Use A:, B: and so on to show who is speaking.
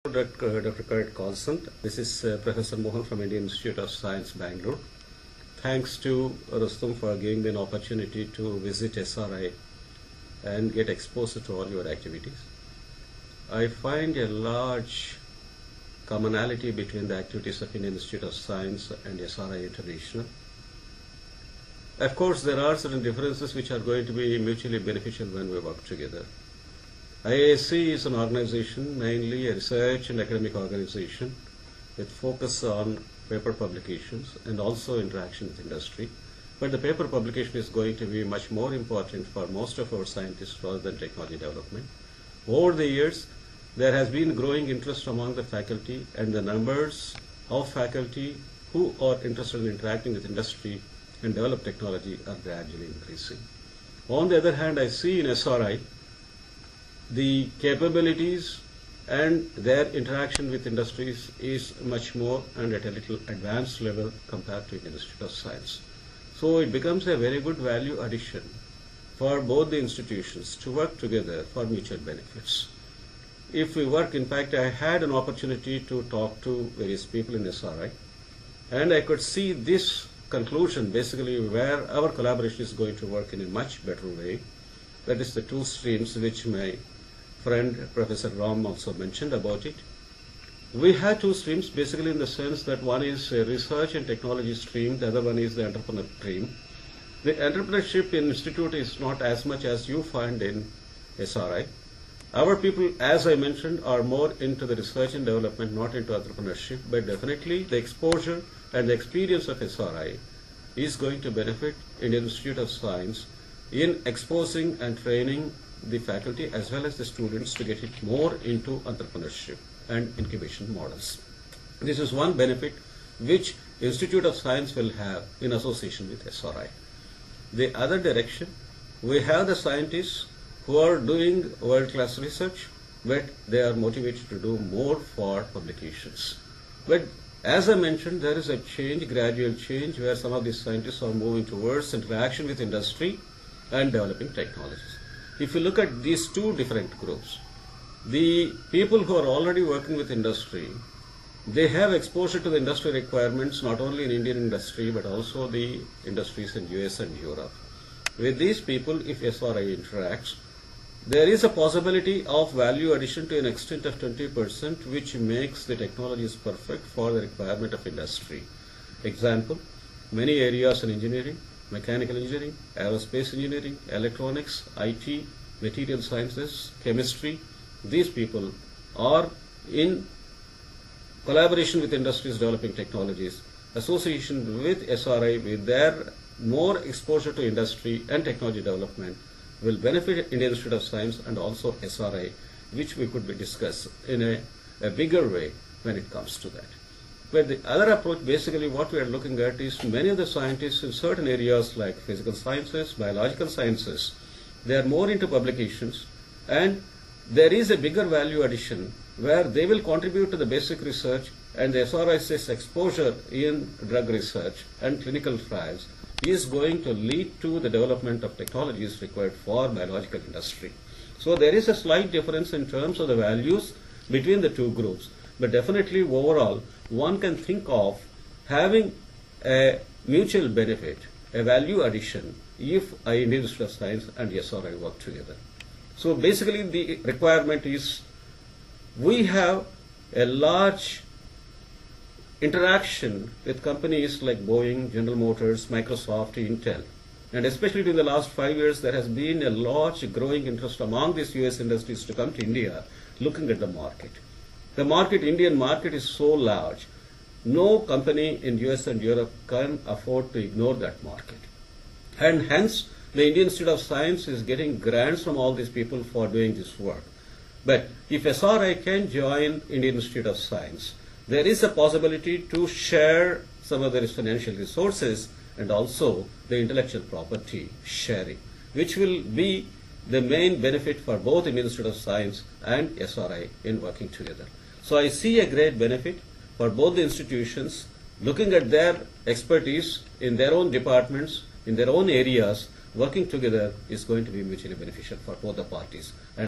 A: Dr. Kurt Constant. This is Professor Mohan from Indian Institute of Science, Bangalore. Thanks to Rustam for giving me an opportunity to visit SRI and get exposed to all your activities. I find a large commonality between the activities of Indian Institute of Science and SRI International. Of course, there are certain differences which are going to be mutually beneficial when we work together. IISc is an organization, mainly a research and academic organization with focus on paper publications and also interaction with industry. But the paper publication is going to be much more important for most of our scientists rather than technology development. Over the years, there has been growing interest among the faculty, and the numbers of faculty who are interested in interacting with industry and develop technology are gradually increasing. On the other hand, I see in SRI the capabilities and their interaction with industries is much more and at a little advanced level compared to the Institute of Science. So it becomes a very good value addition for both the institutions to work together for mutual benefits. If we work, in fact, I had an opportunity to talk to various people in SRI, and I could see this conclusion basically where our collaboration is going to work in a much better way. That is the two streams which my friend Professor Ram also mentioned about it. We have two streams basically in the sense that one is a research and technology stream, the other one is the entrepreneur stream. The entrepreneurship in institute is not as much as you find in SRI. Our people, as I mentioned, are more into the research and development, not into entrepreneurship, but definitely the exposure and the experience of SRI is going to benefit Indian Institute of Science in exposing and training the faculty as well as the students to get it more into entrepreneurship and incubation models. This is one benefit which Institute of Science will have in association with SRI. The other direction, we have the scientists who are doing world-class research, but they are motivated to do more for publications. But as I mentioned, there is a change, gradual change, where some of these scientists are moving towards interaction with industry and developing technologies. If you look at these two different groups, the people who are already working with industry, they have exposure to the industry requirements not only in Indian industry but also the industries in US and Europe. With these people, if SRI interacts, there is a possibility of value addition to an extent of 20%, which makes the technologies perfect for the requirement of industry. Example, many areas in engineering, mechanical engineering, aerospace engineering, electronics, IT, material sciences, chemistry. These people are in collaboration with industries developing technologies. Association with SRI, with their more exposure to industry and technology development, will benefit Indian Institute of Science and also SRI, which we could discuss in a bigger way when it comes to that. But the other approach, basically what we are looking at is many of the scientists in certain areas like physical sciences, biological sciences, they are more into publications, and there is a bigger value addition where they will contribute to the basic research, and the SRI's exposure in drug research and clinical trials is going to lead to the development of technologies required for biological industry. So there is a slight difference in terms of the values between the two groups. But definitely overall, one can think of having a mutual benefit, a value addition, if Indian Institute of Science and SRI work together. So basically the requirement is we have a large interaction with companies like Boeing, General Motors, Microsoft, Intel. And especially during the last 5 years, there has been a large growing interest among these US industries to come to India looking at the market. The market, Indian market, is so large. No company in US and Europe can afford to ignore that market. And hence, the Indian Institute of Science is getting grants from all these people for doing this work. But if SRI can join Indian Institute of Science, there is a possibility to share some of their financial resources and also the intellectual property sharing, which will be the main benefit for both Indian Institute of Science and SRI in working together. So I see a great benefit for both the institutions looking at their expertise in their own departments, in their own areas. Working together is going to be mutually beneficial for both the parties. And